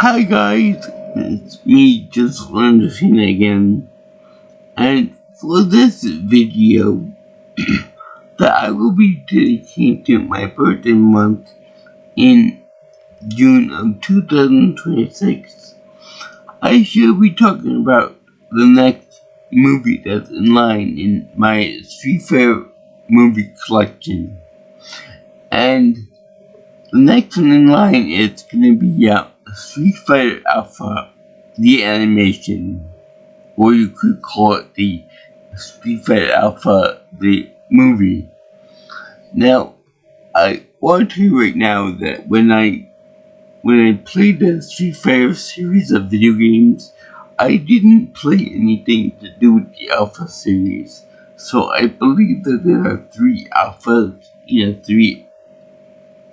Hi guys, it's me, just Anderson again, and for this video that I will be dedicating to my birthday month in June of 2026, I shall be talking about the next movie that's in line in my Street Fighter movie collection. And the next one in line is gonna be Street Fighter Alpha, the animation, or you could call it the Street Fighter Alpha, the movie. Now, I want to tell you right now that when I played the Street Fighter series of video games, I didn't play anything to do with the Alpha series. So I believe that there are three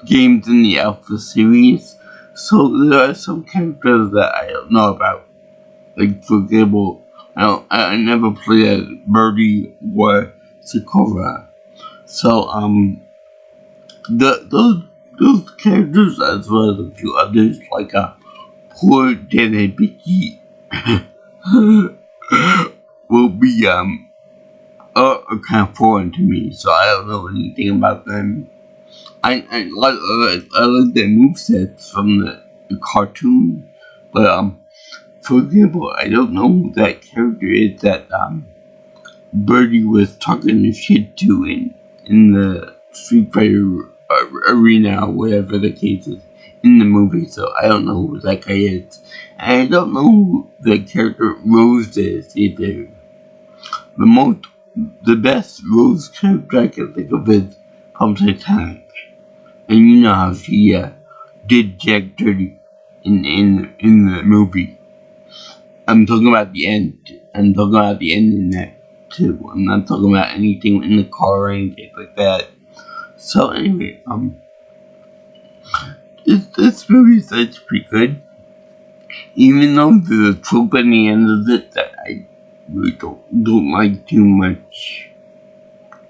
games in the Alpha series. So there are some characters that I don't know about. Like, for example, I never played as Birdie or Sakura. So, those characters, as well as a few others, like, poor Denebiki, will be, kind of foreign to me, so I don't know anything about them. I like the movesets from the cartoon, but, for example, I don't know who that character is that Birdie was talking to shit to in the Street Fighter arena, or whatever the case is, in the movie. So I don't know who that guy is, and I don't know who the character Rose is either. The best Rose character I can think of is from Titanic, and you know how she did Jack dirty in the movie. I'm talking about the end. I'm talking about the end in that too. I'm not talking about anything in the car or anything like that. So anyway, this movie is actually pretty good. Even though there's a trope at the end of it that I really don't like too much.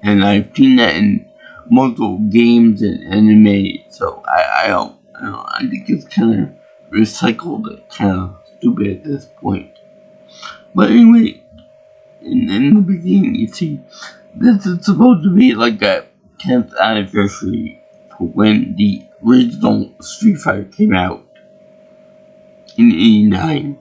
And I've seen that in multiple games and anime, so I think it's kind of recycled, kind of stupid at this point. But anyway, in the beginning, you see, this is supposed to be like a 10th anniversary for when the original Street Fighter came out in 89.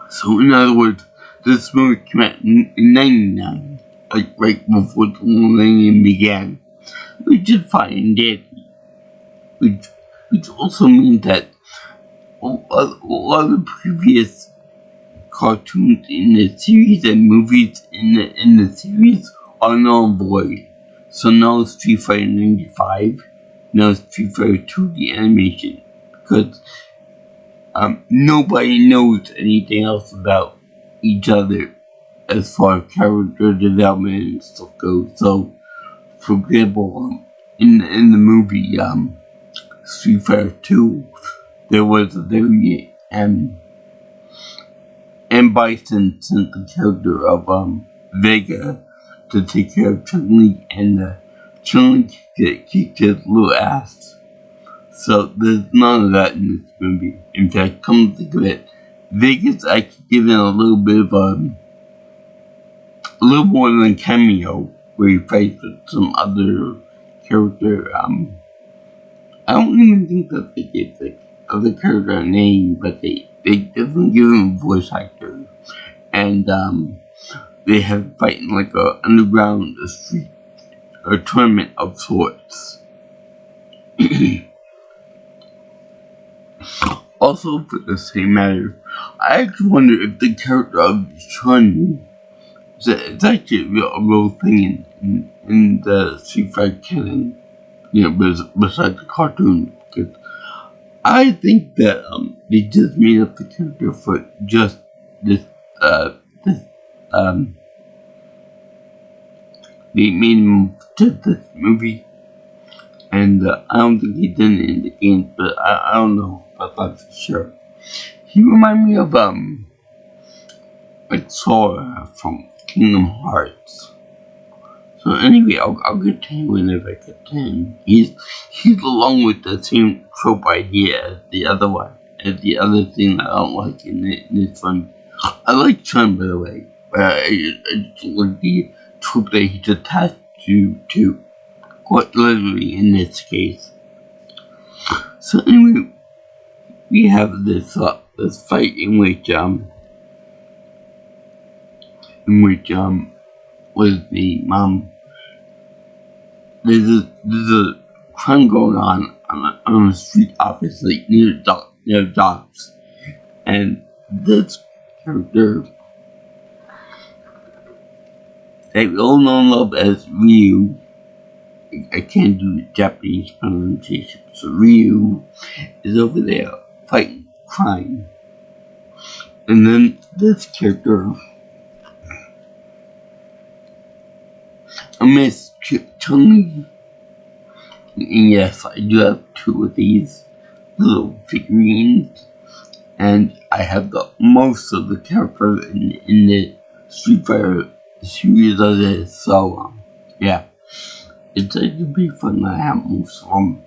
So in other words, this movie came out in 99, like right before the millennium began, which is fine and dandy. Which also means that all of the previous cartoons in the series and movies in the series are null and void. So no Street Fighter 95, no Street Fighter 2 the animation, because nobody knows anything else about each other as far as character development and stuff goes. So, for example, in the movie Street Fighter 2, there was a very M Bison sent the character of Vega to take care of Chun-Li, and Chun-Li kicked his little ass. So there's none of that in this movie. In fact, come to think of it, Vega's actually given a little bit of a little more than a cameo where he fights with some other character. I don't even think that they gave the other character a name, but they definitely give him a voice actor. And they have fighting like a underground street or tournament of sorts. Also, for the same matter, I actually wonder if the character of Chun is actually a real thing in the Street Fighter canon, besides the cartoon. Because I think that they just made up the character for just this they made him just this movie, and I don't think he did it in the game, but I don't know about that for sure. He reminded me of like Sora from Kingdom Hearts. So anyway, I'll get to him whenever I get to him. He's along with the same trope idea as the other one, as the other thing that I don't like in this one. I like Chun, by the way, but I just like the trope that he's attached to, quite literally in this case. So anyway, we have this fight in which with the there's a crime going on the street, obviously near docks, and this character that we all know and love as Ryu. I can't do the Japanese pronunciation, so Ryu is over there fighting crime, and then this character, Miss Chun-Li, and yes, I do have two of these little figurines, and I have most of the characters in the Street Fighter series of this, so yeah. It's going to be fun. I have most of them.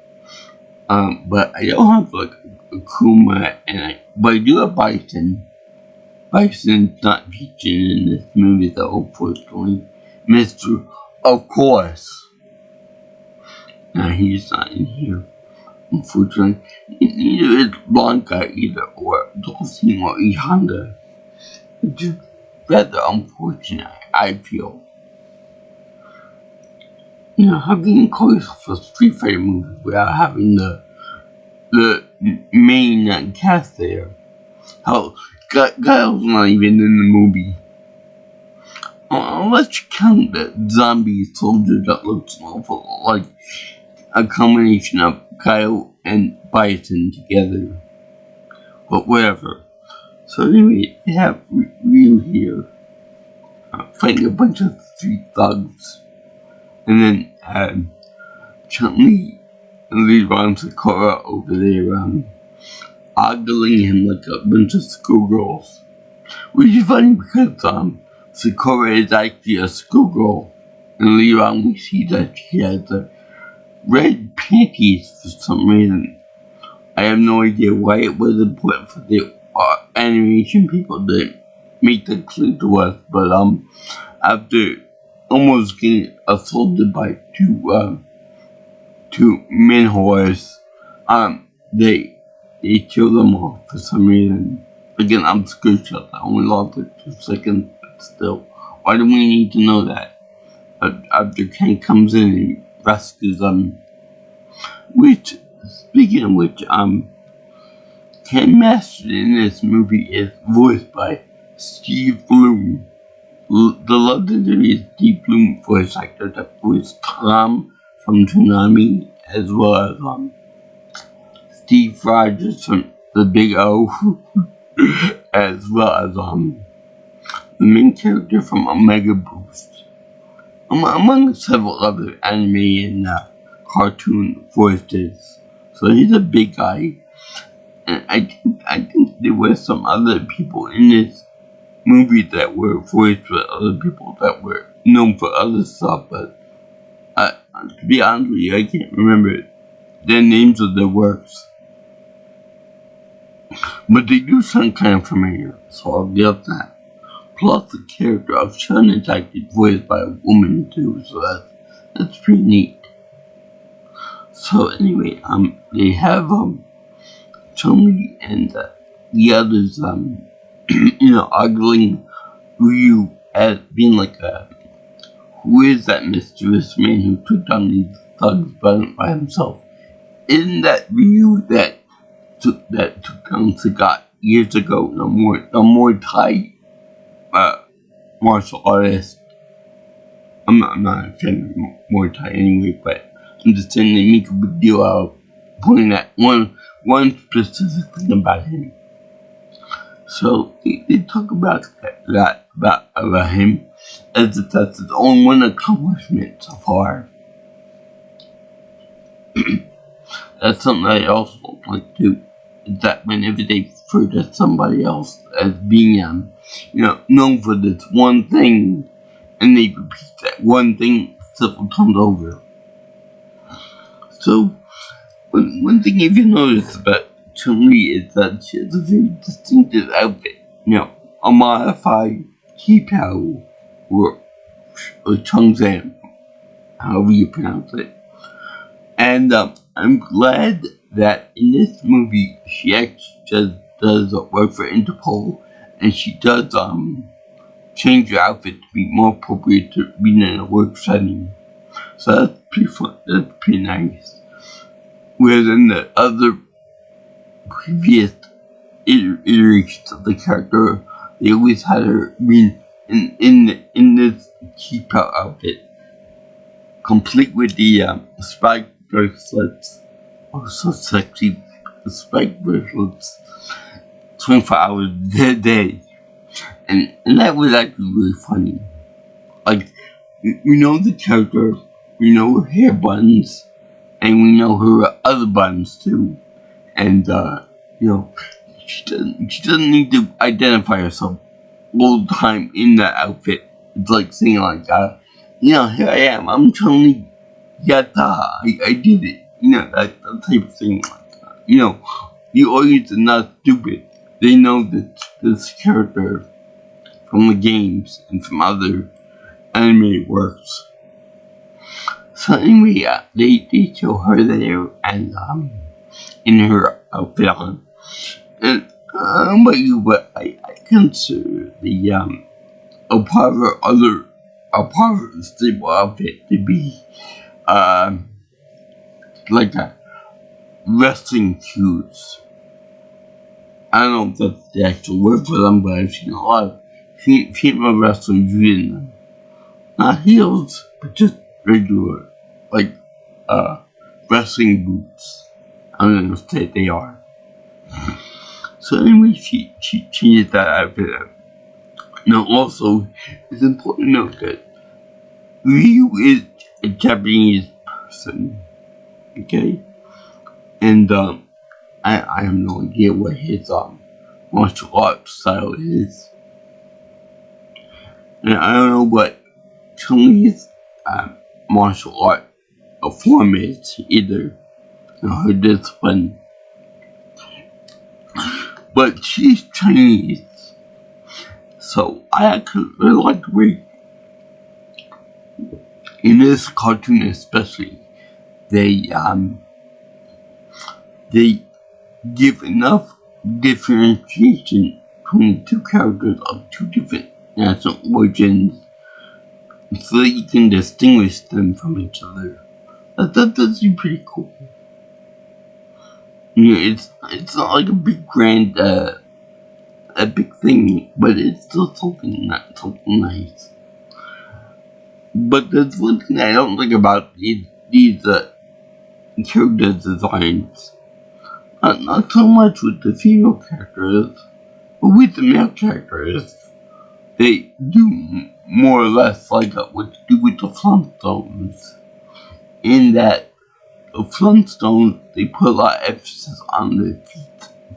But I don't have like a Kuma, but I do have Bison. Bison's not featured in this movie though, unfortunately. Mr. Of course. No, he's not in here, unfortunately. Neither is Blanca either, or Dulcine or E Honda. It's just rather unfortunate, I feel. You know, how can you call yourself a Street Fighter movie without having the main cast there? Hell, Guile's not even in the movie. Unless you count the zombie soldier that looks awful like a combination of Guile and Bison together. But whatever. So anyway, they have Ryu here fighting a bunch of street thugs. And then Chun-Li and Levi Sakura over there ogling him like a bunch of schoolgirls. Which is funny because Sakura is actually a schoolgirl. And Levi, we see that she has red panties for some reason. I have no idea why it was important for the animation people to make that clear to us, but after almost getting assaulted by two men whores, they killed them off for some reason. Again, I'm screenshot. I only lost it 2 seconds, but still, why do we need to know that? After Ken comes in and rescues them, which, speaking of which, Ken Master in this movie is voiced by Steve Bloom. The legendary Steve Bloom voice actor that voiced Tom from Toonami, as well as Steve Rogers from The Big O, as well as the main character from Omega Boost, among several other anime and cartoon voices. So he's a big guy, and I think there were some other people in this movie that were voiced with other people that were known for other stuff, but to be honest with you, I can't remember their names of their works. But they do sound kind of familiar, so I'll give that. Plus, the character of Chun is actually voiced by a woman too, so that's pretty neat. So anyway, they have Chun-Li and the others ogling Ryu as being like who is that mysterious man who took down these thugs by himself? Isn't that Ryu that took down Sagat years ago? The Muay Thai martial artist. I'm not a fan of Muay Thai anyway, but I'm just saying they make a big deal out of pointing at one specific thing about him. So they talk about that about him as if that's his own one accomplishment so far. That's something I also like to, is that whenever they refer to somebody else as being known for this one thing, and they repeat that one thing several times over. So, one thing if you notice about Chun-Li is that she has a very distinctive outfit. You know, a modified Qi-Pao or Chongzhen, however you pronounce it. And I'm glad that in this movie she actually does work for Interpol, and she does change her outfit to be more appropriate to being in a work setting. So that's pretty fun. That's pretty nice. Whereas in the other previous iterations of the character, they always had her being in this Qi-Pao outfit, complete with the spike bracelets. Oh, so sexy! The spike bracelets, 24 hours a day, and that was actually really funny. Like, we know the character, we know her hair buttons, and we know her other buttons too. And you know, she doesn't need to identify herself all the time in that outfit. It's like saying like, you know, here I am. I'm Chun-Li. Yatta! I did it. You know, that type of thing. You know, the audience is not stupid. They know that this character from the games and from other anime works. So anyway, they show her there and in her outfit on. And I don't know about you, but I consider the a part of her stable outfit to be like a wrestling shoes. I don't know if that's the actual word for them, but I've seen a lot of female wrestlers using them. Not heels, but just regular, like, wrestling boots. I don't know what state they are. So anyway, she did that outfit. Now also, it's important to note that Ryu is a Japanese person, okay? And, I have no idea what his, martial arts style is. And I don't know what Chun-Li's, martial art form is either. You know, her discipline. But she's Chinese. So I actually really like the way, in this cartoon especially, they give enough differentiation between the two characters of two different national origins so that you can distinguish them from each other. That's pretty cool. You know, it's not like a big grand epic thing, but it's still something nice. But there's one thing I don't like about these character designs. Not so much with the female characters, but with the male characters. They do more or less like what they do with the Flintstones. In that the Flintstones, they put a lot of emphasis on the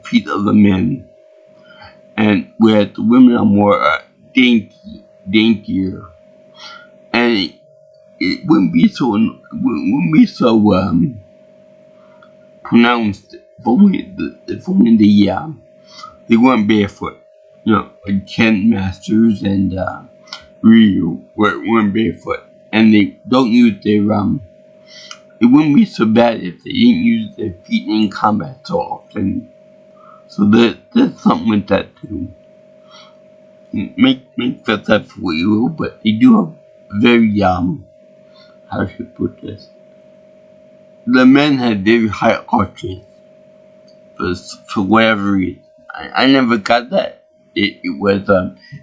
feet of the men. And whereas the women are more daintier. And it wouldn't be so pronounced if only they weren't barefoot. You know, like Ken Masters and Ryu weren't barefoot, and they don't use their It wouldn't be so bad if they didn't use their feet in combat so often. So there's something with that too. Make that up for what you will, but they do have very how should I put this? The men had very high arches for whatever reason. I never got that. It was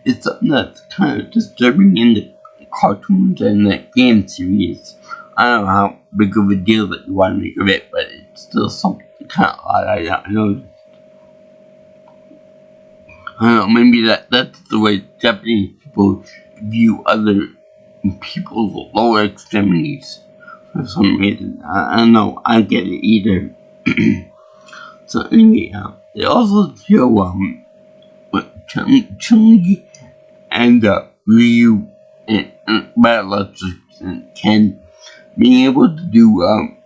it's something that's kind of disturbing in the cartoons and the game series. I don't know how big of a deal that you want to make of it, but it's still something kind of odd. I know. I don't know, maybe that's the way Japanese people view other people's lower extremities for some reason. I don't know, I don't get it either. So anyway, they also show Chun-Li and Ryu and by a lesser extent, Ken being able to do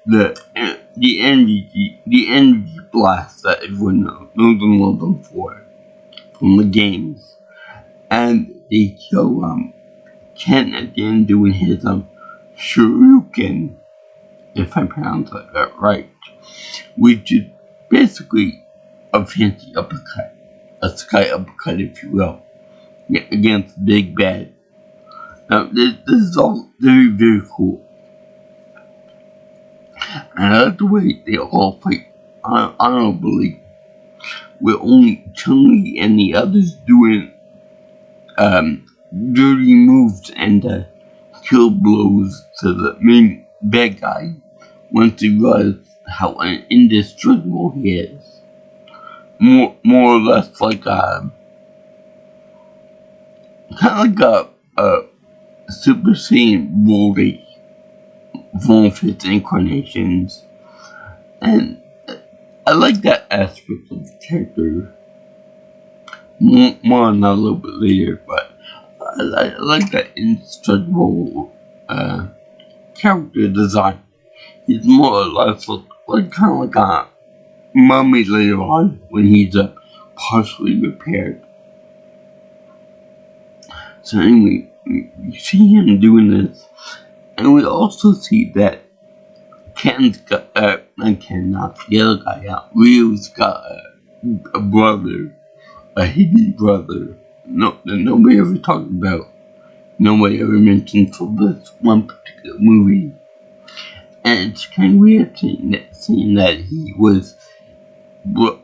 the energy blast that everyone knows and loves them for from the games, and they show Ken at the end doing his Shuriken, if I pronounce that right, which is basically a fancy uppercut, a sky uppercut, if you will, against Big Bad. Now, this is all very, very cool. And I like the way they all fight honorably, with only Chun-Li and the others doing dirty moves and kill blows to the main bad guy once he realizes how indestructible he is. More or less like kind of like a Super Saiyan Broly from its incarnations, and I like that aspect of the character. More on that a little bit later, but I like that indestructible character design. He's more or less like kind of like a mummy later on when he's partially repaired. So anyway, you see him doing this, and we also see that Ken's got, not Ken, not the other guy, Ryu's got a brother, a hidden brother, that nobody ever talked about, nobody ever mentioned for this one particular movie. And it's kind of weird seeing that he was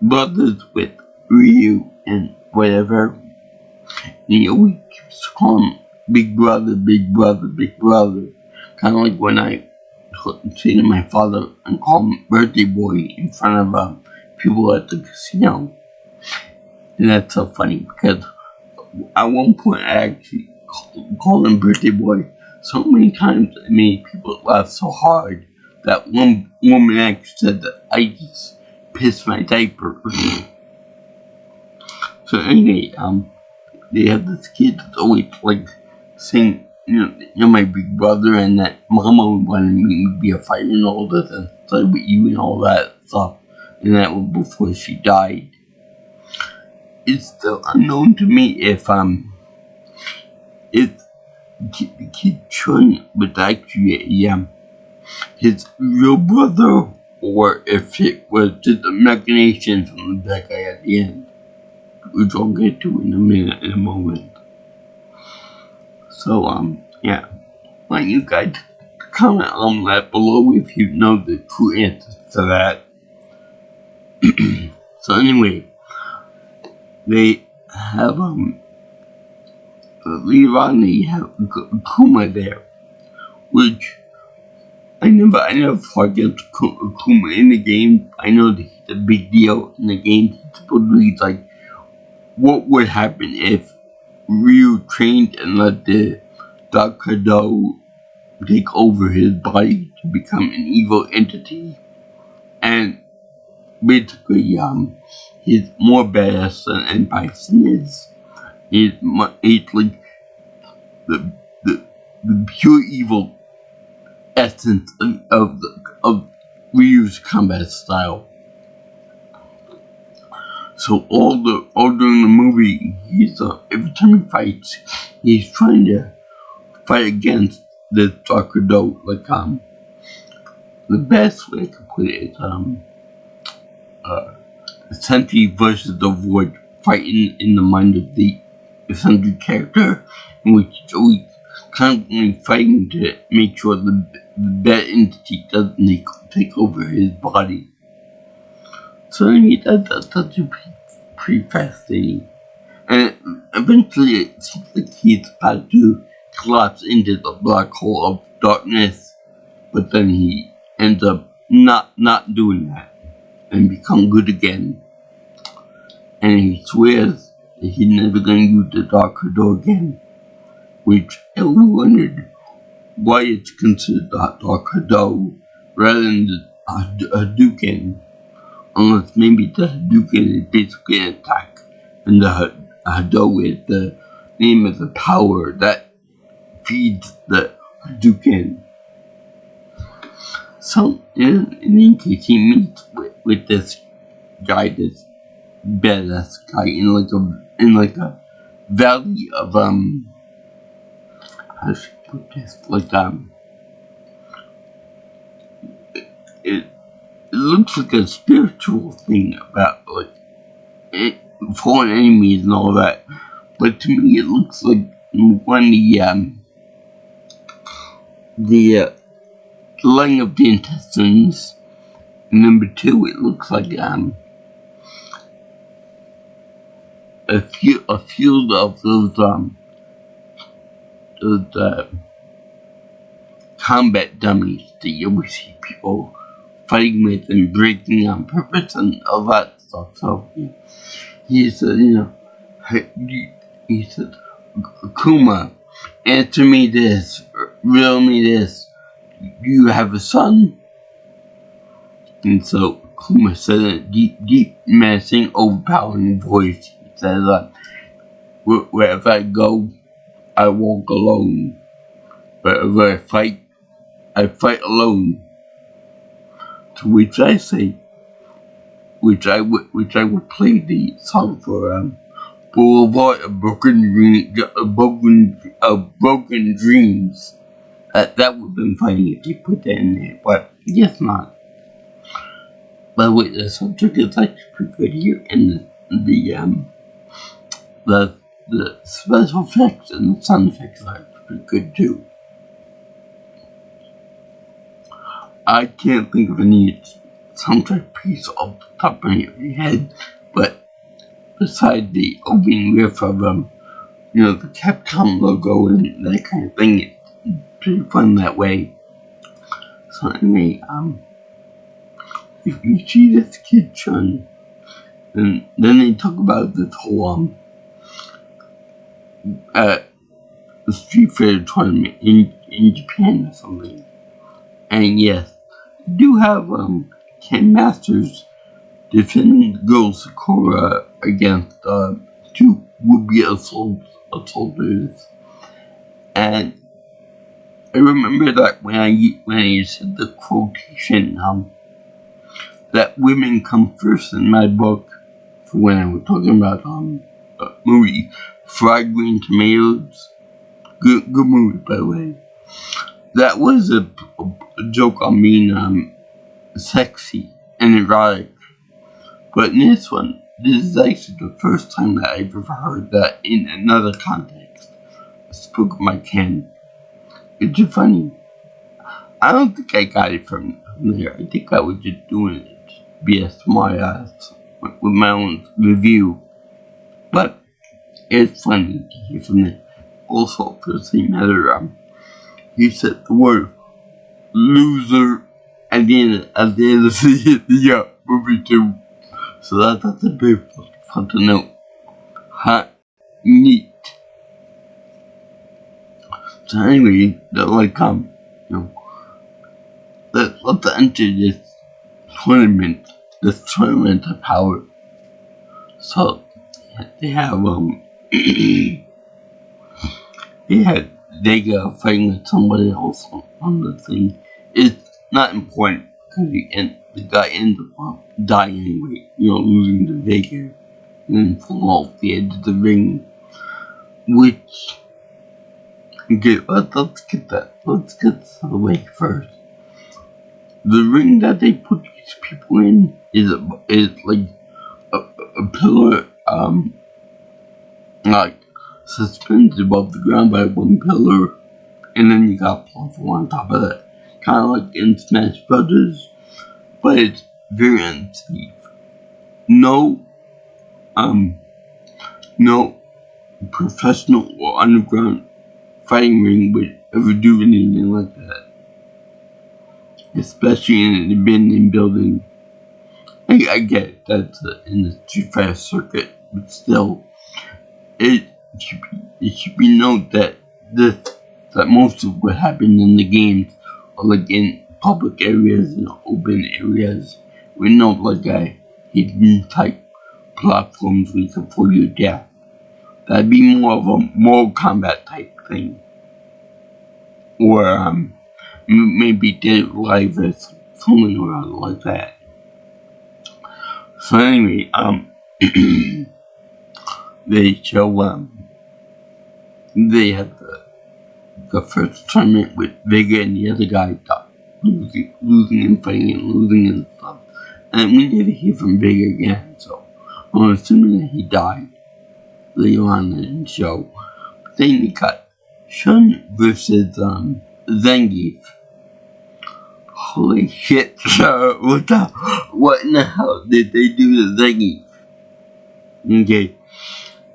brothers with Ryu and whatever. And we keeps calling him Big Brother, Big Brother, Big Brother. Kind of like when I say to my father and call him Birthday Boy in front of people at the casino. And that's so funny because at one point I actually called him Birthday Boy so many times it made people laugh so hard that one woman actually said that I just pissed my diaper. So anyway, they have this kid that's always like saying, you're my big brother, and that mama wanted me to be a fighter and all this, and play with you and all that stuff. And that was before she died. It's still unknown to me if the kid Chun was actually his real brother, or if it was just a machination from the bad guy at the end, which I'll get to in a moment. So yeah, why don't you guys comment on that below if you know the true answer to that. So anyway, they have later on they have Kuma there, which I never fought against Kuma in the game. I know that he's a big deal in the game. He's supposedly like, what would happen if Ryu trained and let the Dark Kado take over his body to become an evil entity, and basically he's more badass than Bison is. He's like the pure evil essence of Ryu's combat style. So all during the movie, he's every time he fights, he's trying to fight against this Dark Kado. Like the best way I can put it is Sentry versus the Void, fighting in the mind of the Sentry character, in which he's always constantly fighting to make sure the bad entity doesn't take over his body. So anyway, that's pretty fascinating. And eventually it seems like he's about to collapse into the black hole of darkness, but then he ends up not doing that and become good again. And he swears that he's never gonna use the Dark Kado again, which everyone wondered why it's considered the Dark Kado rather than the Hadouken, unless maybe the Hadouken is basically an attack and the Hado is the name of the power that feeds the Hadouken. So, in case he meets with this guy, this badass guy in like a valley of how should I put this? Like it looks like a spiritual thing about like fallen enemies and all that, but to me it looks like one the line of the intestines. And number two, it looks like a field of those combat dummies that you always see people fighting with and breaking on purpose and all that stuff. So he said, he said, Kuma, answer me this, riddle me this. Do you have a son? And so Kuma said in a deep, menacing, overpowering voice, he said, wherever I go, I walk alone. Wherever I fight alone. To which I say, which I would play the song for Boulevard of Broken Dreams. That would have been funny if they put that in there, but I guess not. By the way, the subject is actually pretty good here, and the special effects and the sound effects are pretty good too. I can't think of any soundtrack piece off the top of my head, but besides the opening riff of the Capcom logo and that kind of thing, it's pretty fun that way. So anyway, if you see this kid Chun, then they talk about this whole Street Fighter tournament in Japan or something. And yes, we do have Ken Masters defending the girl Sakura against two would-be assaulters. And I remember that when I said the quotation, that women come first in my book, for when I was talking about a movie, Fried Green Tomatoes. Good movie, by the way. That was a joke on being sexy and erotic. But in this one, this is actually the first time that I've ever heard that in another context. I spoke of my Ken. It's just funny. I don't think I got it from there. I think I was just doing it to be a smart ass with my own review. But it's funny to hear from there. Also, for the same matter, he said the word loser at the end of the movie too. So that's a very fun to know. Neat. So anyway, let's enter this tournament of power. So they have they had Vega fighting with somebody else on the thing. It's not important because the guy ends up dying anyway, losing to Vega and then falling off the edge of the ring. Which, okay, let's get this out of the way first. The ring that they put these people in is like a pillar, like suspended above the ground by one pillar, and then you got a platform on top of that, kind of like in Smash Brothers, but it's very unsafe. No professional or underground fighting ring would ever do anything like that, especially in an abandoned building. I get it, that's in the Street Fighter circuit, but still, it should be noted that most of what happened in the games are like in public areas and open areas with no like a hidden type platforms where you can fall your death. That'd be more of a Mortal Kombat type thing. or maybe dead alive or something around like that. So anyway, they show they had the first tournament with Vega and the other guy losing and fighting and losing and stuff. And we never hear from Vega again, so I'm assuming that he died later on in the show. But then we got Shun versus Zangief. Holy shit, so what in the hell did they do to Zangief? Okay.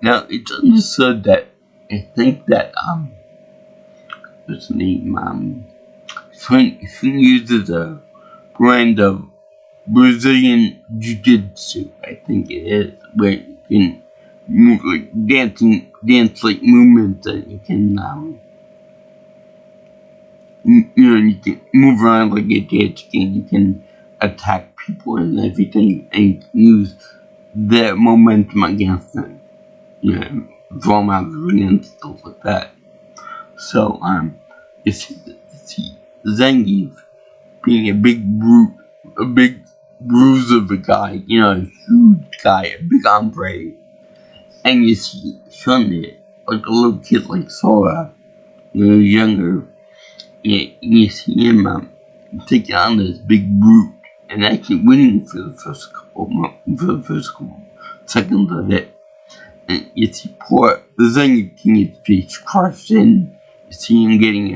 Now it's understood that I think that what's the name? Shun uses a brand of Brazilian Jiu-Jitsu, I think it is, where you can move like dance like movements that you can you can move around like a dance game. You can attack people and everything, and you can use their momentum against them. Throw them out of the ring and stuff like that. So you see Zangief being a big bruise of a guy, a huge guy, a big hombre, and you see Shun there, like a little kid like Sora, younger. You see him taking on this big brute and actually winning for the first couple seconds of it. And you see poor Zangief getting his face crushed in. You see him getting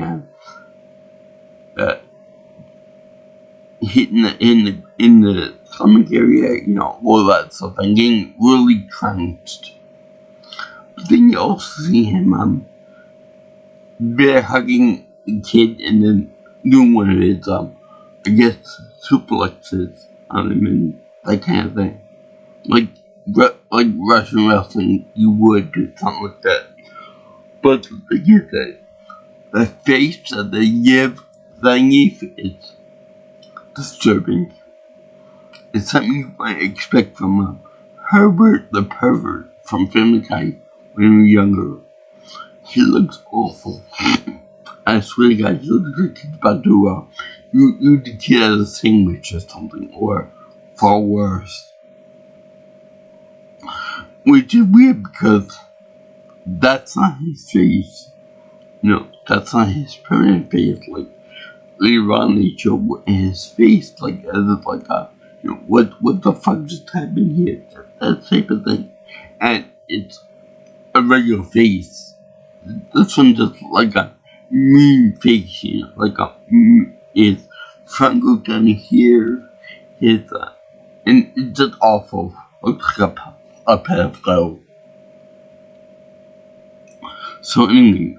hit in the stomach area, all that stuff, and getting really trounced. But then you also see him bear hugging the kid and then doing one of his I guess suplexes on him and that kind of thing. Like Russian wrestling, you would do something like that. But the thing is that the face that they give Zangief is disturbing. It's something you might expect from Herbert the Pervert from Family Guy when we were younger. He looks awful. I swear to God, he looks like he's about to you the kid out of a sandwich or something, or far worse. Which is weird because that's not his face. That's not his permanent face. Like later on they show his face like as if like what the fuck just happened here? That type of thing. And it's a regular face. This one just like a mean face, like his front goes down here, his and it's just awful. Looks like a pedophile. So anyway,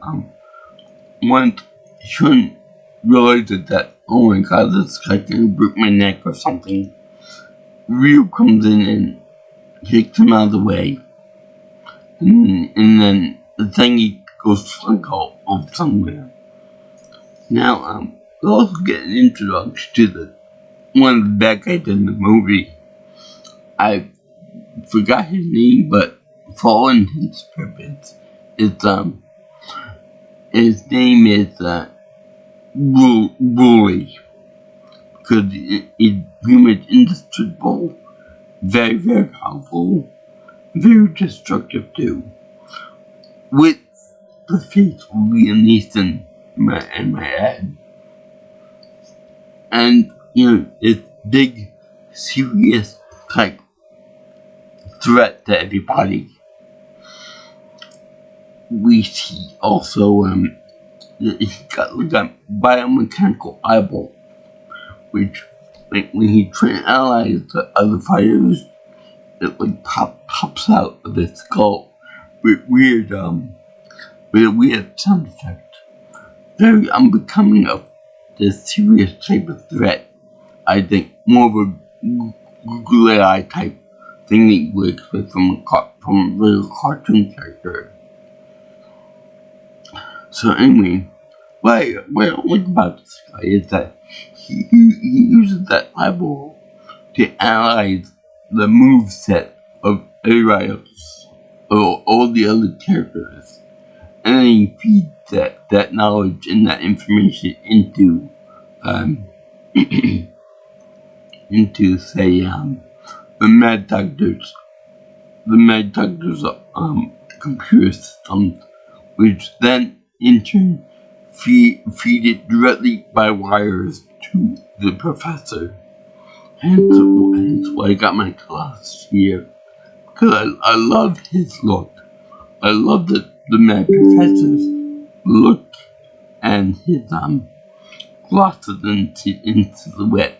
once Shun realized that, oh my god, this guy can break my neck or something, Ryu comes in and kicks him out of the way, and then Zangief goes slunk off somewhere. Now, we also get an introduction to one of the bad guys in the movie. I forgot his name, but for all intents and purposes, his name is Bully, because he's pretty much indestructible, very, very powerful, very destructive too. With the face of Liam Neeson in my head. And, it's big, serious type threat to everybody. We see also, he got like a biomechanical eyeball, which, like, when he analyzes the other fighters, it like pops out of his skull with weird sound effect. Very unbecoming of this serious type of threat. I think more of a Google AI type thing that you would expect from a real cartoon character. So anyway, what I don't like about this guy is that he uses that eyeball to analyze the moveset of everybody else, or all the other characters. then he feeds that knowledge and that information into into say the Mad Doctor's computer systems, which then in turn feed it directly by wires to the professor. Hence why I got my class here, because I love his look. I love the Mad Professor's look and his glasses in silhouette.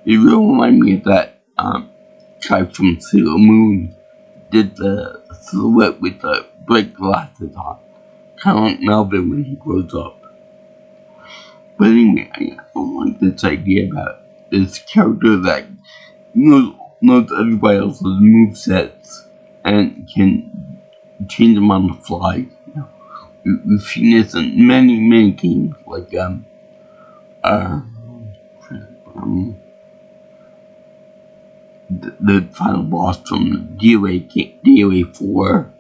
It really reminded me of that guy from Sailor Moon did the silhouette with the bright glasses on, kind of like Melvin when he grows up. But anyway, I don't like this idea about this character that knows everybody else's movesets and can change them on the fly. We've seen this in many games, like the final boss from DOA 4.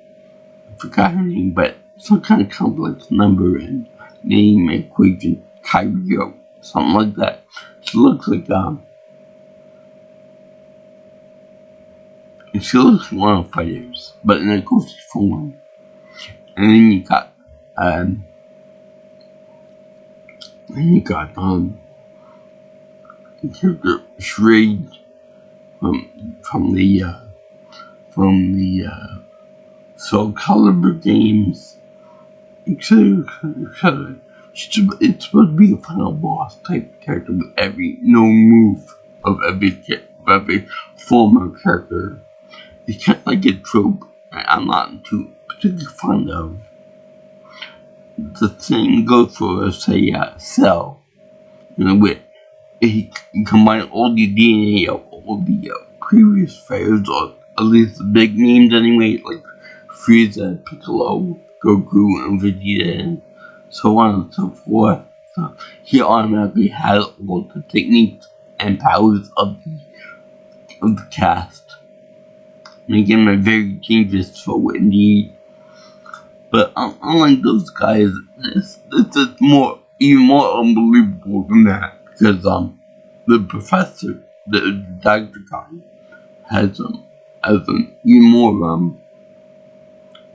I forgot her name, but some kind of complex number and name equation, Kyrio, something like that. She looks like she looks like one of the fighters, but in a ghostly form. And then you got character Shrade from the Soul Calibur games, etc. It's supposed to be a final boss type character with every known move of every former character. It's kind of like a trope I'm not too particularly fond of. The same goes for, say, Cell. With he combine all the DNA of all the previous fighters, or at least the big names anyway, like Frieza, Piccolo, Goku, and Vegeta, and so on and so forth. So he automatically has all the techniques and powers of the cast, making him a very dangerous foe indeed. But unlike those guys, this is even more unbelievable than that, because the professor, the doctor guy, has an even more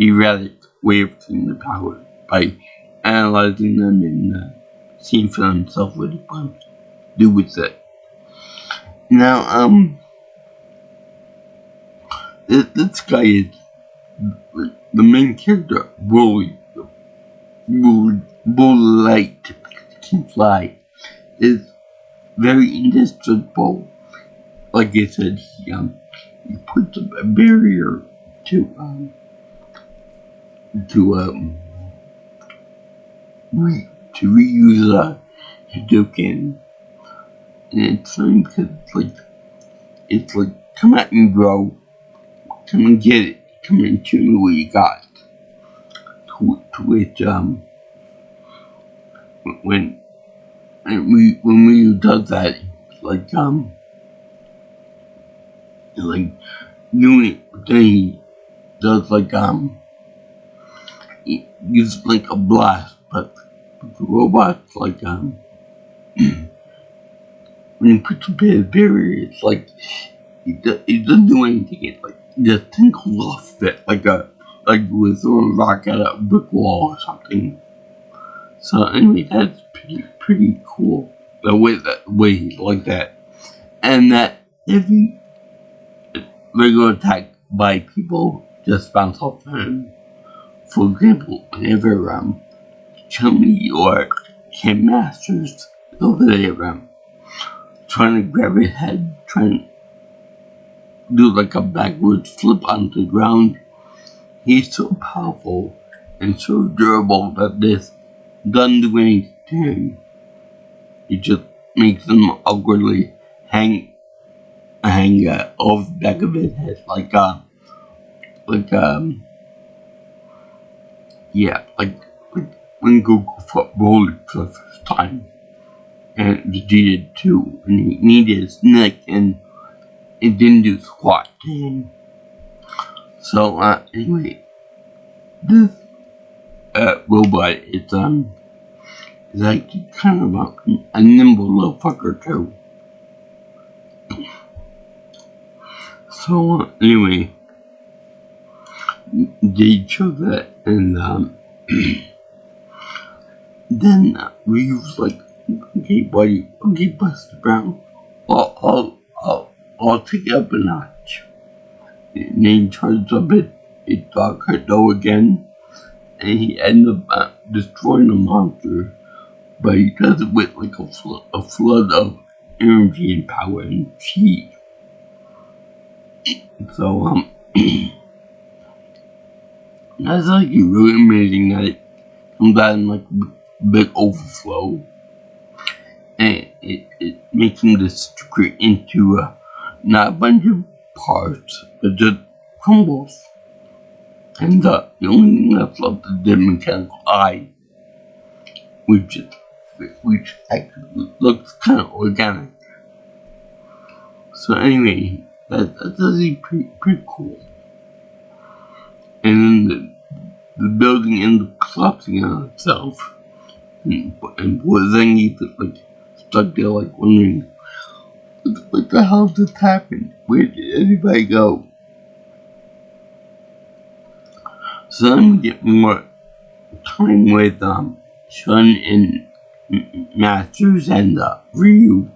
erratic way of seeing the power by analyzing them and seeing for himself what he wants to do with it. Now, this guy is the main character, Bully Light, can fly, is very indestructible. Like I said, he puts a barrier to reuse Hadouken, and it's funny because it's like come at me, bro, come and get it, come and show me what you got. To which when Ryu does that, it's like doing it, then he does he uses like a blast, but the robot's like when he puts a bit of barrier, it's like he doesn't do anything. It just tinkles off it like with throwing a rock at a brick wall or something. So anyway, that's pretty cool. The way like that, and that every regular attack by people just bounce off him. For example, whenever Chummy or Ken Masters over there trying to grab his head, trying to do like a backwards flip onto the ground, he's so powerful and so durable that this doesn't do anything to him. It just makes him awkwardly hang off the back of his head like when Goku fought Broly for the first time, and Vegeta too, and he needed his neck, and it didn't do squat to him. So anyway, this robot. It's like kind of a nimble little fucker too. So anyway, they chose that, and then Ryu's like, okay, buddy, okay, Buster Brown, I'll take it up a notch. And then he charges up his Dark Kaido again, and he ends up destroying the monster, but he does it with like a flood of energy and power and chi. So that's like really amazing that it comes out in like a big overflow, and it makes him disintegrate into not a bunch of parts, but just crumbles. And the only thing left of the mechanical eye, which actually looks kind of organic. So anyway, that's actually pretty cool. And then the building ends up collapsing on itself, and Zengi is like stuck there, like wondering, what the hell just happened? Where did everybody go? So then we get more time with Shun and Masters and Ryu,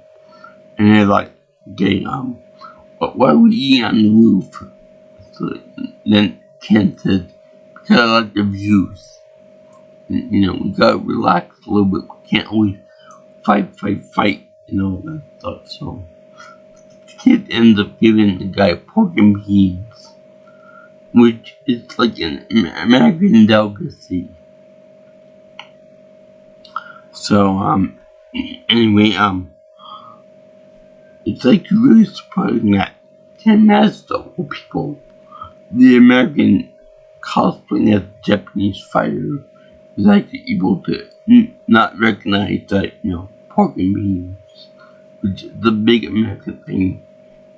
and they're like, okay, but why are we eating on the roof? So then Ken says, because I like the views. And, we gotta relax a little bit. We can't always fight, and all that stuff. So the kid ends up giving the guy pork and beans, which is like an American delicacy. So anyway, it's like really surprising that Ken Masters people, the American cosplaying as a Japanese fighter, is actually able to not recognize that, pork and beans, which is the big American thing.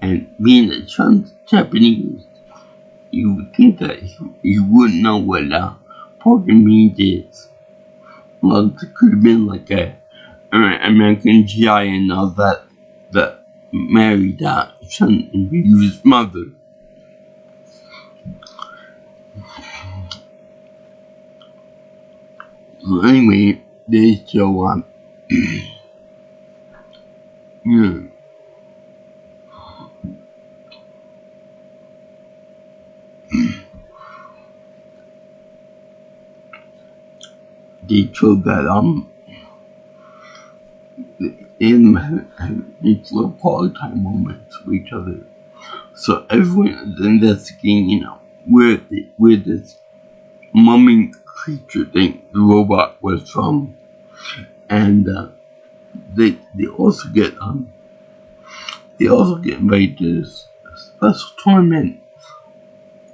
And being a Japanese, you would think that he wouldn't know what pork and beans is. Well, it could have been like an American GI and all that married Shun and Ryu's mother. So anyway, they show up. They show that they have these little quality time moments with each other. So everyone is investigating, where this mumming creature thing, the robot, was from, and they also get invited to this special tournament.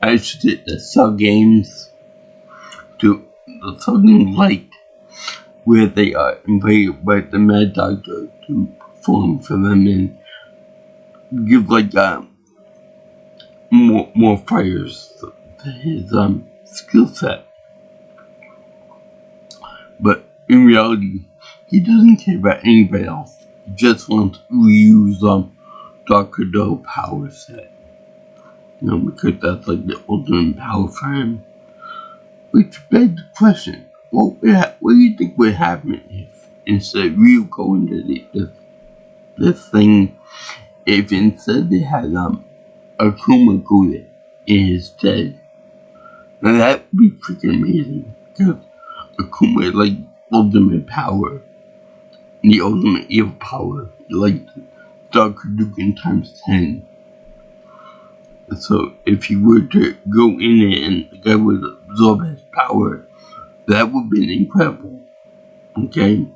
I should say the Cell Games, to the Southern Light, where they are invited by the Mad Doctor to perform for them and give like more fighters to his skill set. But in reality, he doesn't care about anybody else. He just wants to reuse Dark Kaido power set. Because that's like the ultimate power for him. Which begs the question, what do you think would happen if instead of Ryu going to this thing, if instead they had Akuma go there instead? Now that would be freaking amazing, because Akuma is like ultimate power, the ultimate evil power, like Dark Hadouken times 10. So if he were to go in there and the guy would absorb his power, that would be incredible. Okay?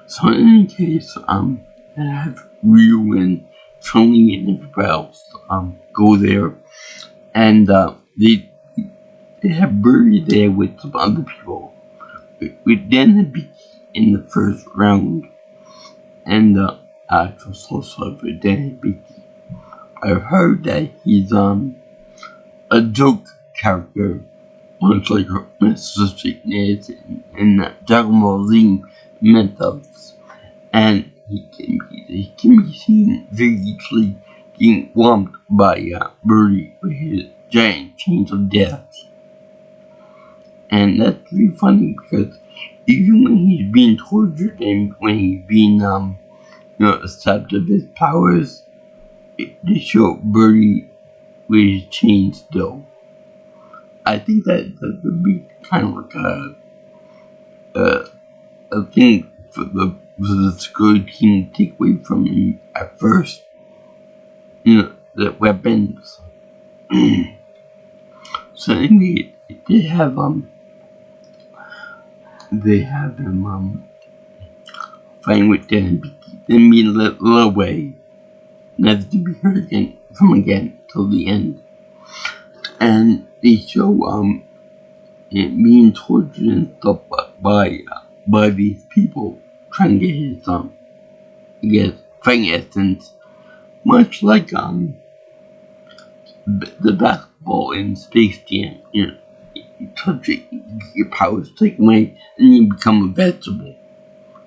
So in any case, I have Ryu and Chun-Li and everybody else go there, and they have Birdie there with some other people. With Dan Hibiki in the first round, and I feel so sorry for Dan Hibiki. I've heard that he's a joke character much like Mr. Sickness and Dragon Ball Z methods, and he can be seen very easily getting whomped by Birdie with his giant chains of death. And that's really funny because even when he's being tortured and when he's being stripped of his powers, they show Birdie with his chains still. I think that would be kind of like a thing for the Squid team to take away from him at first. The weapons. So anyway, they have him fighting with them being let away, never to be heard again till the end. And they show it being tortured and stuff by these people trying to get his fighting essence, much like the basketball in Space Jam. You touch it, your powers taken away, and you become a vegetable.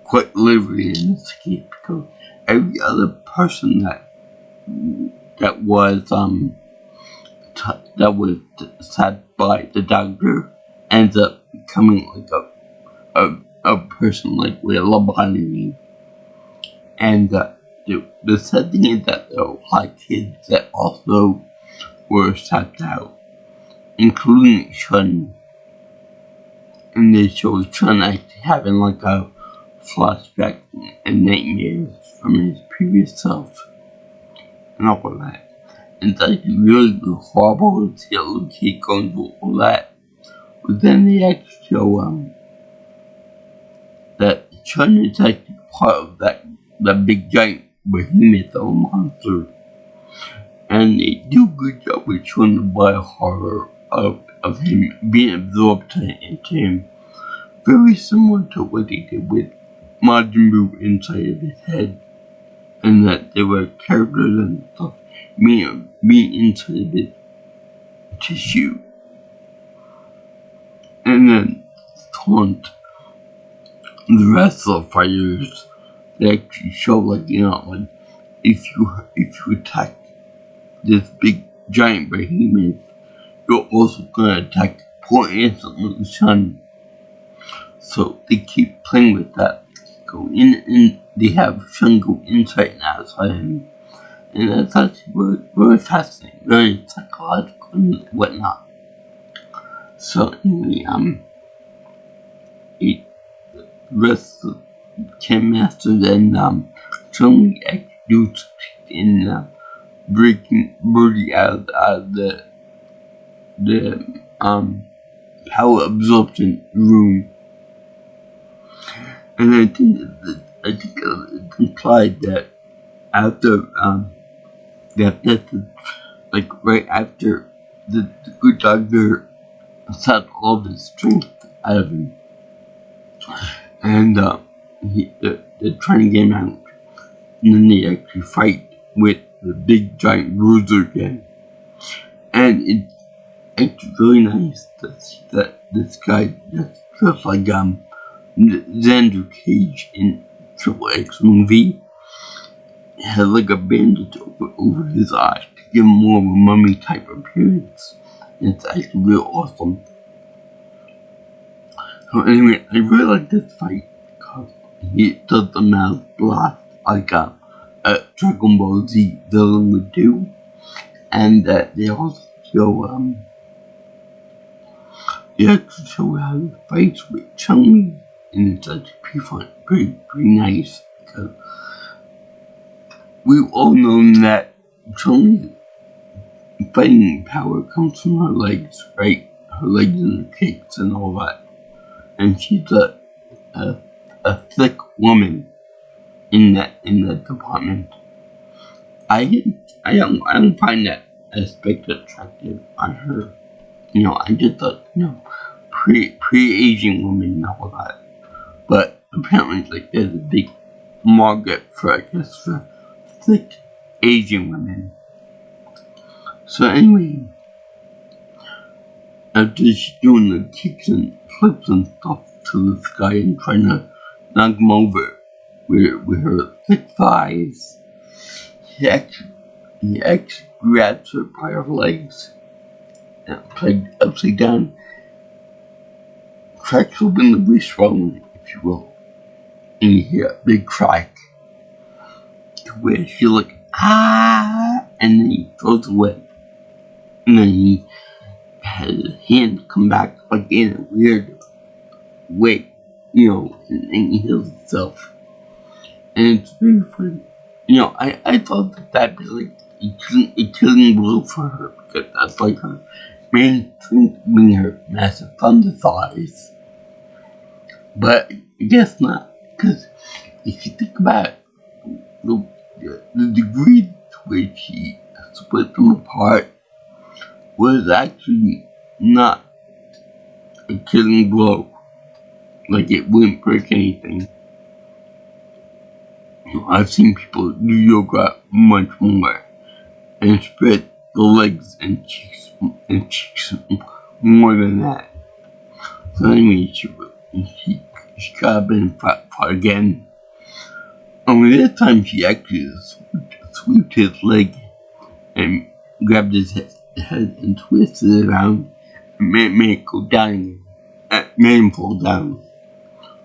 Quite literally in this case, because every other person that was stabbed by the doctor ends up becoming like a person like with a lobotomy. And the sad thing is that there were 5 kids that also were stabbed out, including Chun. And they show Chun actually having like a flashback and nightmares from his previous self and all of that. And it's actually really horrible to see a little kid going through all that. But then they actually show that Chun is actually part of that big giant behemoth of a monster. And they do a good job with showing the bio horror of him being absorbed into him. Very similar to what they did with Majin Buu inside of his head. And that there were characters and stuff being inside of his tissue. And then taunt the rest of the fighters. They actually show like if you attack this big giant behemoth, you're also gonna attack poor innocent little Chun. So they keep playing with that. Go in and they have Chun go inside and outside him. And that's actually very fascinating, very psychological and whatnot. So anyway, the rest of Ken Masters and Chun actually do in breaking Birdie out of the power absorption room. And I think it's implied that after like right after the good doctor sucked all of his strength out of him, and they're trying to get him out, and then they actually fight with the big giant bruiser again. And it's actually really nice to see that this guy just like Xander Cage in Triple X movie had like a bandage over his eyes to give him more of a mummy type appearance. And it's actually real awesome. So anyway, I really like this fight because he does the mouth blast like a Dragon Ball Z villain would do, and that they also show how he fights with Chun-Li, and it's actually pretty fun, pretty nice, because we've all known that Chun-Li's fighting power comes from her legs, right? Her legs and her kicks and all that, and she's a thick woman in that department. I don't find that aspect attractive on her. I just thought, pre-Asian woman and all that. But apparently, like, there's a big market for thick Asian women. So anyway, after she's doing the kicks and flips and stuff to this guy and trying to knock him over with her thick thighs, he actually grabs her by her legs and upside down, cracks open the wishbone, if you will, and you hear a big crack to where she's like, ah, and then he throws away. And then he has his hand come back like in a weird way, and then he heals himself. And it's very funny. I thought that was like a killing blow for her, because that's like her main thing, being her massive thunder thighs. But I guess not, because if you think about the degree to which he split them apart was actually not a killing blow. Like, it wouldn't break anything. I've seen people do yoga much more and spread the legs and cheeks more than that. So anyway, she got up and fought again. Only this time she actually swept his leg and grabbed his head and twisted it around and made it go down again. Made him fall down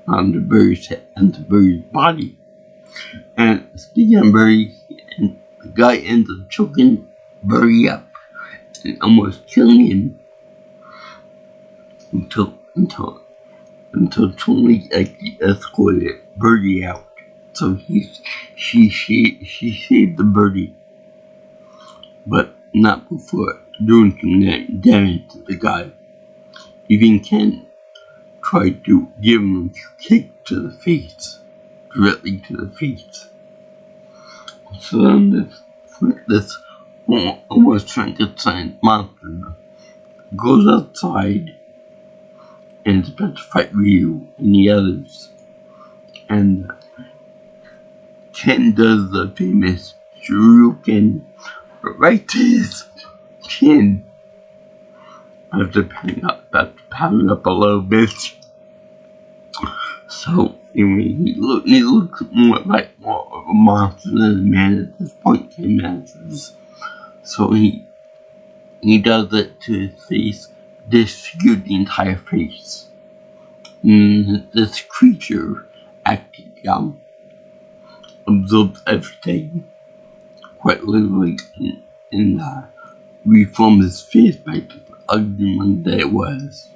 on the bird's head and the bird's body. And speaking of Burry, the guy ends up choking Burry up and almost killing him until Tony actually escorted Burry out. So she saved the birdie, but not before doing some damage to the guy. Even Ken tried to give him a kick to the face, directly to the face. So then this almost Frankenstein monster goes outside and is about to fight Ryu and the others. And Ken does the famous Shoryuken right to his chin after pounding up a little bit. So anyway, he looks more of a monster than a man at this point. Ken answers. So he does it to his face, disfigured the entire face. And this creature acting young absorbs everything, quite literally, and reforms his face back to the ugly one that it was.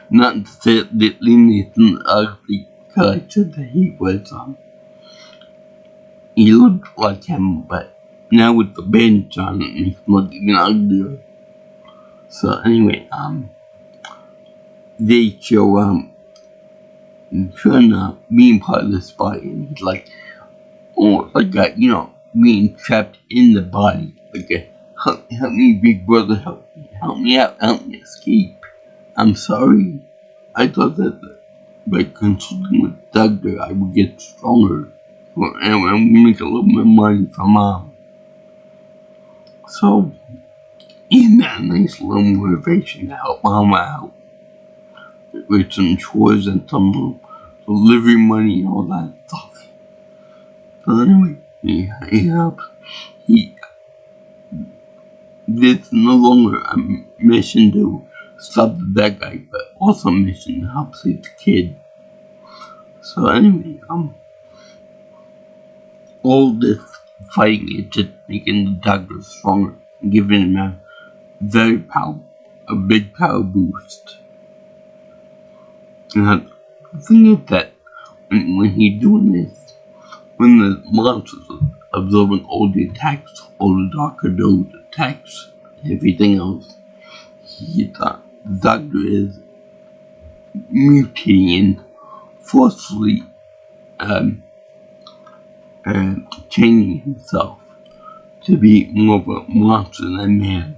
Not to say that Nathan ugly, because I said that he looked like him, but now with the bandage on, he's looking even uglier. So anyway, they show Chun being part of this body, and he's like, almost like being trapped in the body. Like, help me, big brother, help me out, help me escape. I'm sorry. I thought that by consulting with doctor, I would get stronger, and make a little more money for Mom. So, in that nice little motivation to help Mom out with some chores and some delivery money and all that stuff. So anyway, he helps. This no longer a mission to stop the bad guy, but also a mission to help save the kid. So anyway, all this fighting is just making the doctor stronger, giving him a big power boost. And the thing is that when he's doing this, when the monsters are absorbing all the attacks, all the Dr. Doe's attacks, everything else, the doctor is mutating and forcefully changing himself to be more of a monster than man,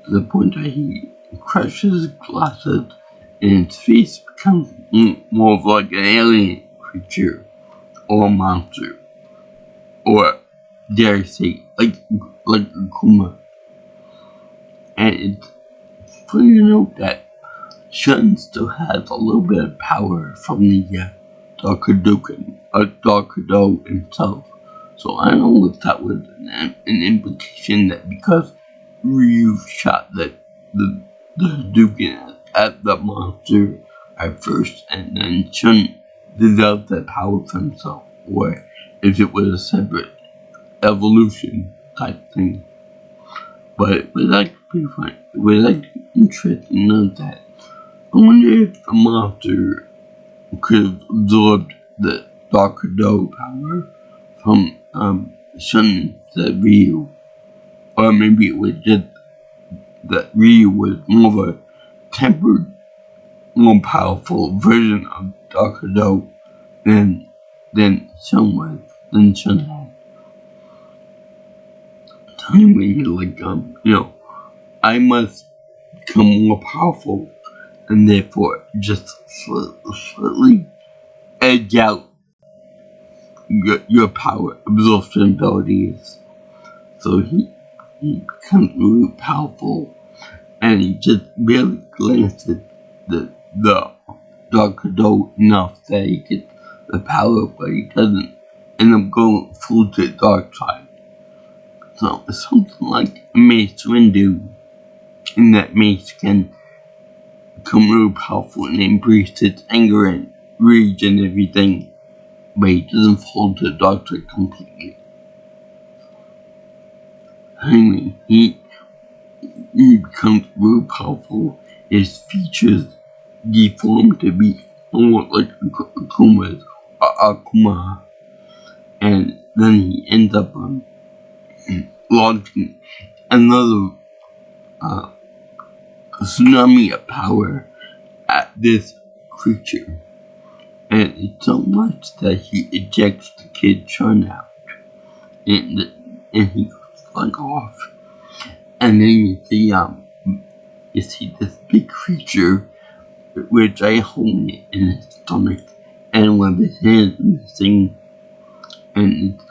to the point that he crushes glasses and his face becomes more of like an alien creature or a monster, or dare I say, like a Kuma. And it's funny to note that Shun still has a little bit of power from the Dr. Do himself. So I don't know if that was an implication that because Ryu shot the Hadouken at the monster at first, and then Shun developed that power for himself, or if it was a separate evolution type thing. But it was like pretty fun. It was like interesting to know that. I wonder if the monster could have absorbed the Dr. Do power from Shun to Ryu, or maybe it was just that Ryu was more of a tempered, more powerful version of Dr. Do than Shun was, than Shun had. Anyway, like, I must become more powerful and therefore just slightly edge out your power absorption abilities. So he becomes really powerful, and he just barely glances the Dr. Do enough that he gets the power, but he doesn't end up going full to the dark side. So it's something like Mace Windu, in that Mace can become really powerful and embrace its anger and rage and everything, but he doesn't fall to the dark side completely. Anyway, he becomes really powerful. His features deform to be almost like Akuma, and then he ends up launching another tsunami of power at this creature, and it's so much that he ejects the kid Shun out, and he goes like off, and then you see this big creature with a hole in his stomach, and with his hands missing, and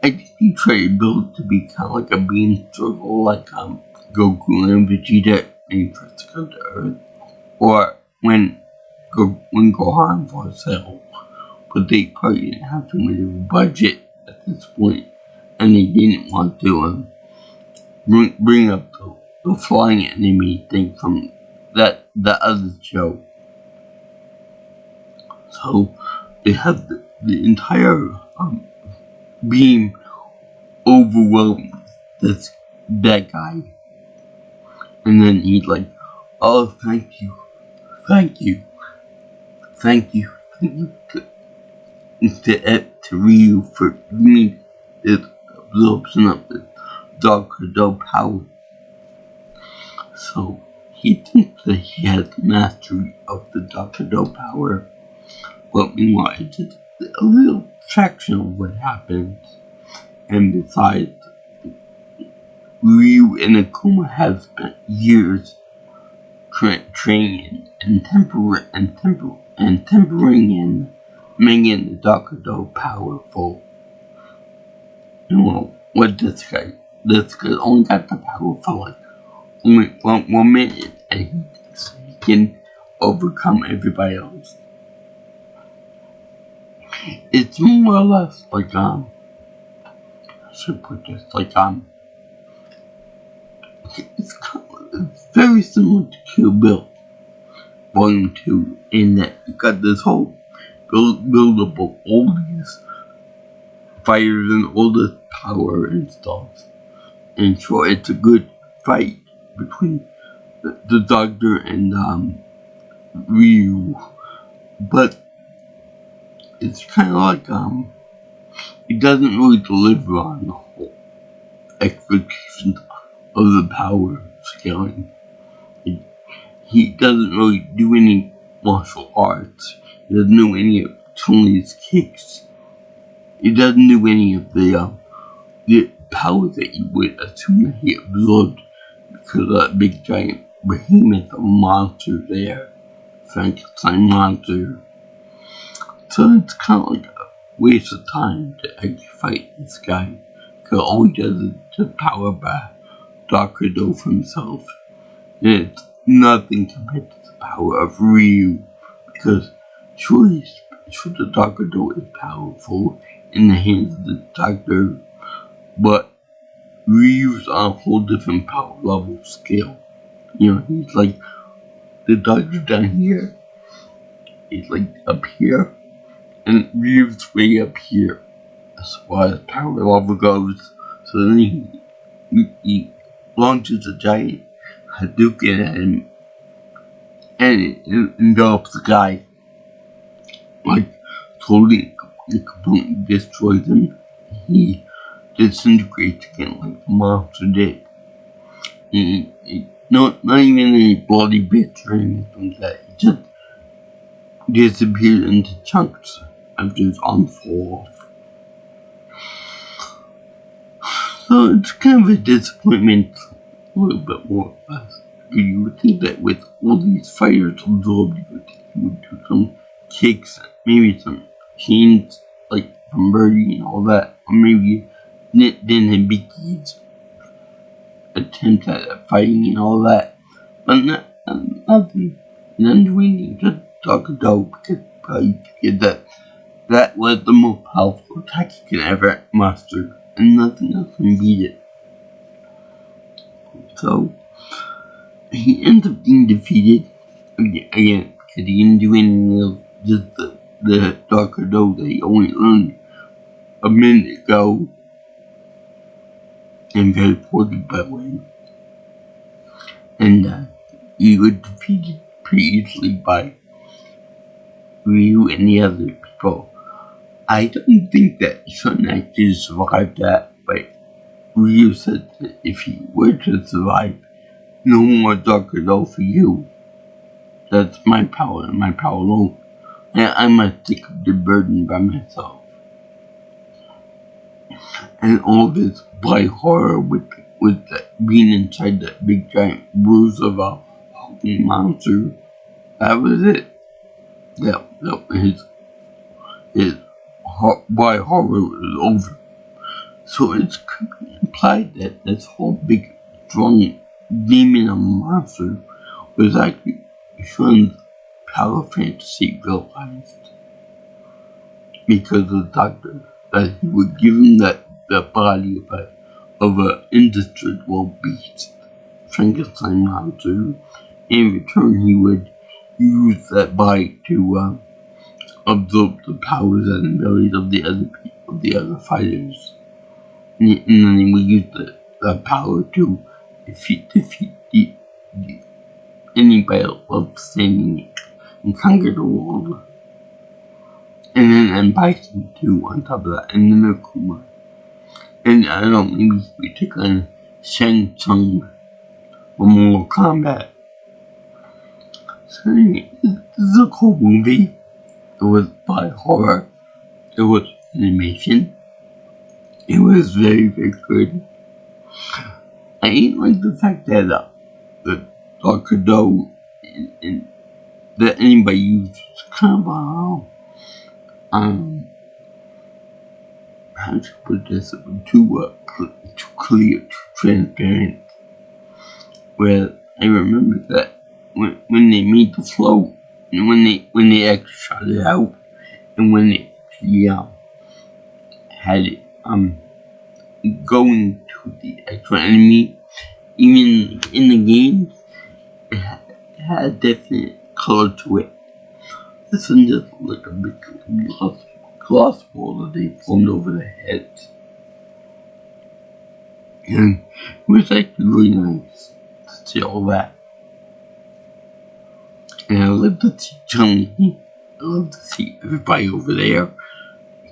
I think he tried to build it to be kind of like a beam struggle, like Goku and Vegeta when first to come to Earth, or when Gohan for sale. But they probably didn't have too much of a budget at this point, and they didn't want to bring up the flying enemy thing from the other show. So they have the entire beam overwhelm this bad guy, and then he's like, "Oh, thank you to Ryu for me the absorption of the Dr. Do power." So he thinks that he has mastery of the Dr. Do power, but meanwhile it's just a little fraction of what happens. And besides, Ryu and Akuma have spent years training and tempering and making the Dr. Do powerful. What this guy only got the power for like only 1 minute, and he thinks he can overcome everybody else. It's more or less like I should put this like it's very similar to Kill Bill Volume 2, in that you got this whole build up of all these fighters and all this power and stuff. And sure, it's a good fight between the Doctor and Ryu, but it's kind of like it doesn't really deliver on the whole expectations of the power scaling. He doesn't really do any martial arts. He doesn't do any of Chun-Li's kicks. He doesn't do any of the power that you would assume that he absorbed because of that big giant behemoth monster there, Frankenstein monster. So it's kind of like a waste of time to actually fight this guy, because all he does is just power back Dr. Do for himself. And nothing compared to the power of Ryu, because sure, the Doctor Doe is powerful in the hands of the Doctor, but Ryu's on a whole different power level scale. You know, he's like the Doctor down here, he's like up here, and Ryu's way up here as far as power level goes. So then he launches a giant Hadouken at him, and it envelops the guy, like totally completely destroys him. He disintegrates again like the monster did. Not even any bloody bits or anything like that. He just disappeared into chunks after his arms fall off. So it's kind of a disappointment, a little bit more or less. You would think that with all these fighters absorbed, you would do some kicks, maybe some chains, like from Birdie and all that, or maybe Den Hibiki's attempt at fighting and all that, but nothing, none doing, just Doctor Doe, because probably figured that was the most powerful attack he could ever muster, and nothing else can beat it. So he ends up being defeated again because he didn't do anything else, just the Doctor Doe that he only learned a minute ago, and very poorly by the way. And he was defeated pretty easily by Ryu and the other people. I don't think that Shun actually survived that, but Ryu said that if he were to survive, no more Doctor Doe for you. That's my power and my power alone. And I must take up the burden by myself. And all this by horror with being inside that big giant bruise of a hulking monster. That was it. That his by horror was over. So it's implied that this whole big strong demon of monster was actually Shun's power fantasy realized. Because of the Doctor, that he would give him the body of an indestructible beast, Frankenstein monster. In return, he would use that body to absorb the powers and abilities of the other fighters, and then he would use the power to defeat anybody left standing and conquer the world. And Bison too on top of that, and then Akuma. And I don't know, maybe we took on Shang Tsung for Mortal Kombat. So anyway, this is a cool movie. It was by horror. It was animation. It was very, very good. I ain't like the fact that the Doctor Doe and that anybody used kind of how to put this too clear, too transparent. Well, I remember that when they made the float, and when they actually shot it out, and when they actually had it going to the actual enemy, even in the game, it had a definite color to it. This one just looked like a big glass ball that they formed over their heads. And it was actually really nice to see all that. And I love to see Chun-Li. I love to see everybody over there.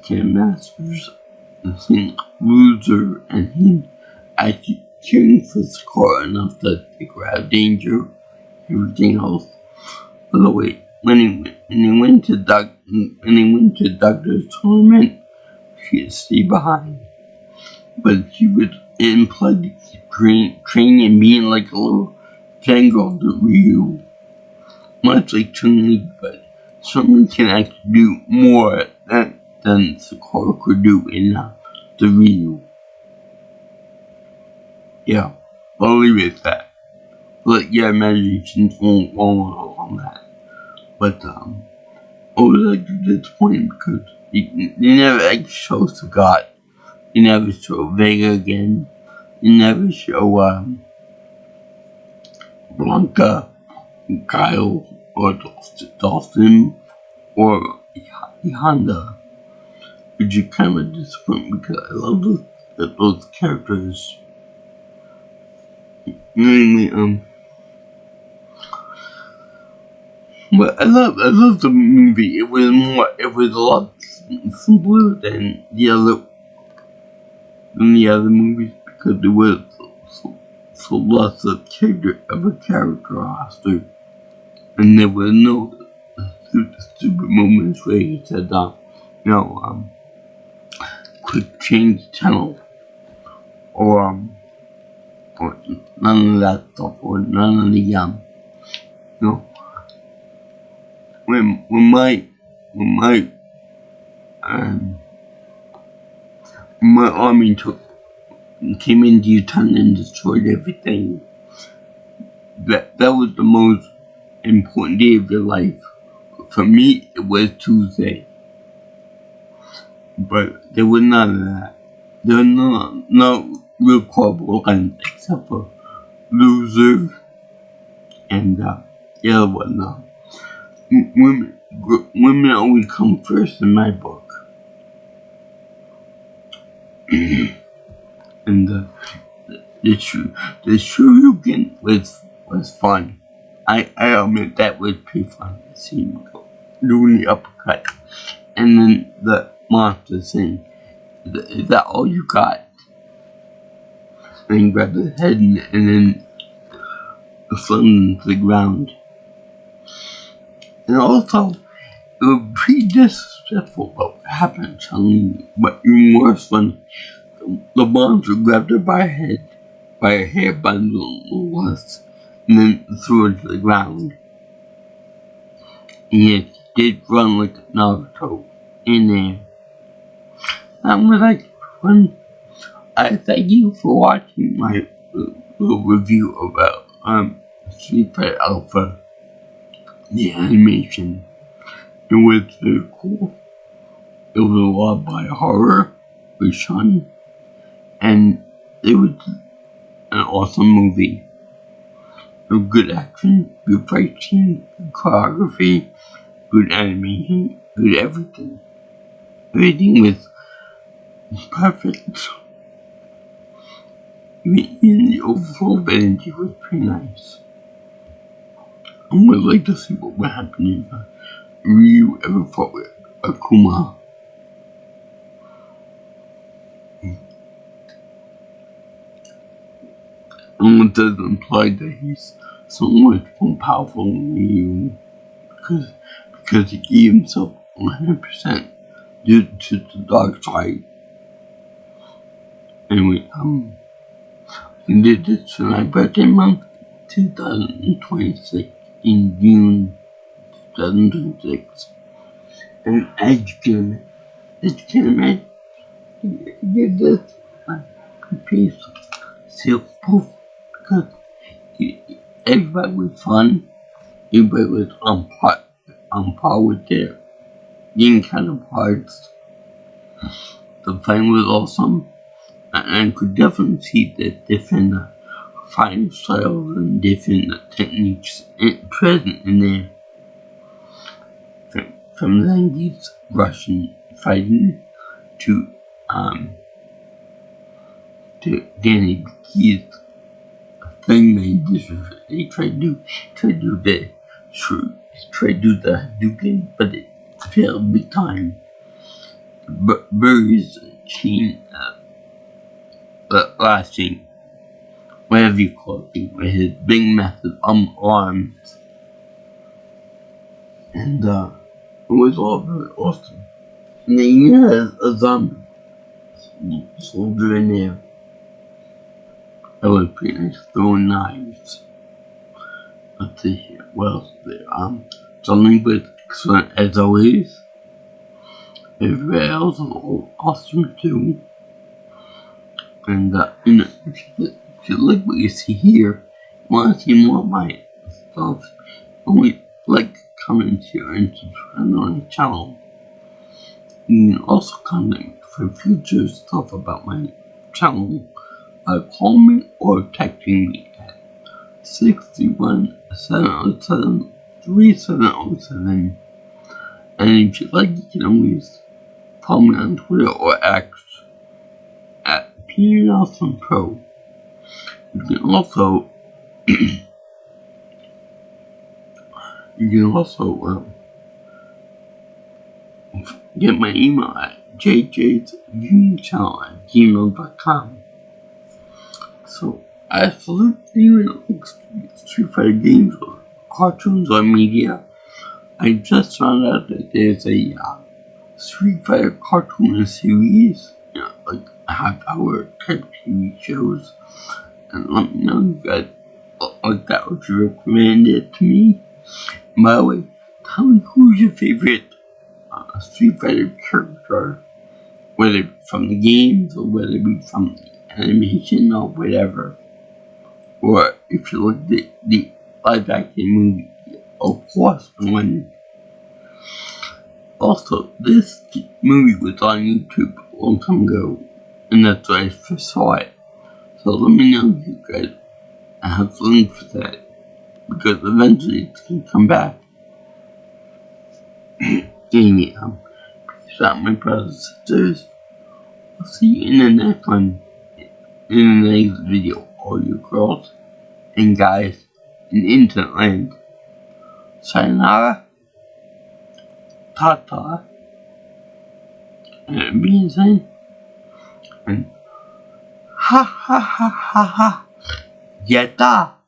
Ken Masters, and seeing Loser, and him actually cheering for Scar enough that they were out of danger. Everything else. By the way, when they went to Doctor's tournament, she had stayed behind. But she was implied to keep training and being like a little fangirl to Ryu. Much like Chun-Li, but someone can actually do more than Sakura could do in the Ryu. Yeah, I'll leave it at that. let your imagination won't on that. But I was like disappointed because they never actually show Sagat. They never show Vega again. They never show Blanca, Kyle, or Dawson, or Honda. Which is kind of a disappointment because I love those characters. Mainly, but I love the movie. It was a lot simpler than the other movies because there was so lots of a character roster, and there were no stupid moments where he said, quick change channel, or none of that stuff, or none of the when my army came into Utah and destroyed everything. That was the most important day of your life. For me, it was Tuesday. But there was none of that. There was no real corporal lines except for Loser and the other one. Women always come first in my book. And the Shoryuken was fun. I admit that was pretty fun to see him go doing the uppercut. And then the monster thing. Is that all you got? And he grabbed his head and then flung him to the ground. And also, it was pretty disrespectful what happened to Chun-Li. But even worse when the monster grabbed her by her hair bundle was, and then threw her to the ground. And yet, she did run like Naruto in there. That was like fun. I thank you for watching my little review about Street Fighter Alpha. The animation. It was very cool. It was a lot by horror with Sean. And it was an awesome movie. It was good action, good fight scene, good choreography, good animation, good everything. Everything was perfect. Even the overall energy was pretty nice. I would like to see what would happen if Ryu ever fought with Akuma. And it does imply that he's so much more powerful than Ryu because he gave himself 100% due to the dark side. Anyway, he did this for my birthday month, 2026. In June 2026. And as you can imagine, he did this piece seal proof because everybody was fun, everybody was on par with their game counterparts. The fight was awesome, and I could definitely see the different fighting styles and different techniques present in there. From 90s Russian fighting to Danny Keith's thing they tried to do the Hadouken, but it failed big time. Burry's chain lasting, whatever you call it, with his big massive arms. And it was all very awesome. And then you had a zombie soldier in there. That was pretty nice, throwing knives. Let's see here, what else is there? Something was excellent as always. Everybody else was awesome too. And if you look what you see here, want to see more of my stuff, only like, comment, share, and subscribe on the channel. You can also comment for future stuff about my channel by calling or texting me at 61707-3707. And if you'd like, you can always follow me on Twitter or X at PNelsonPro. You can also get my email at jjsviewingchannel@gmail.com. So, I absolutely don't Street Fighter games or cartoons or media. I just found out that there's a Street Fighter cartoon series, like half-hour type TV shows. And let me know if you guys like that, would you recommend it to me? And by the way, tell me who's your favorite Street Fighter character, whether from the games or whether it be from the animation or whatever, or if you look at the live action movie, of course one. Also, this movie was on YouTube a long time ago, and that's where I first saw it. So let me know if you guys have links for that, because eventually it's gonna come back. Anyhow, peace out, my brothers and sisters. I'll see you in the next one, in the next video, all you girls and guys in Internet Land. Sayonara, Tata, and being said, and ha ha ha ha ha, Yeta.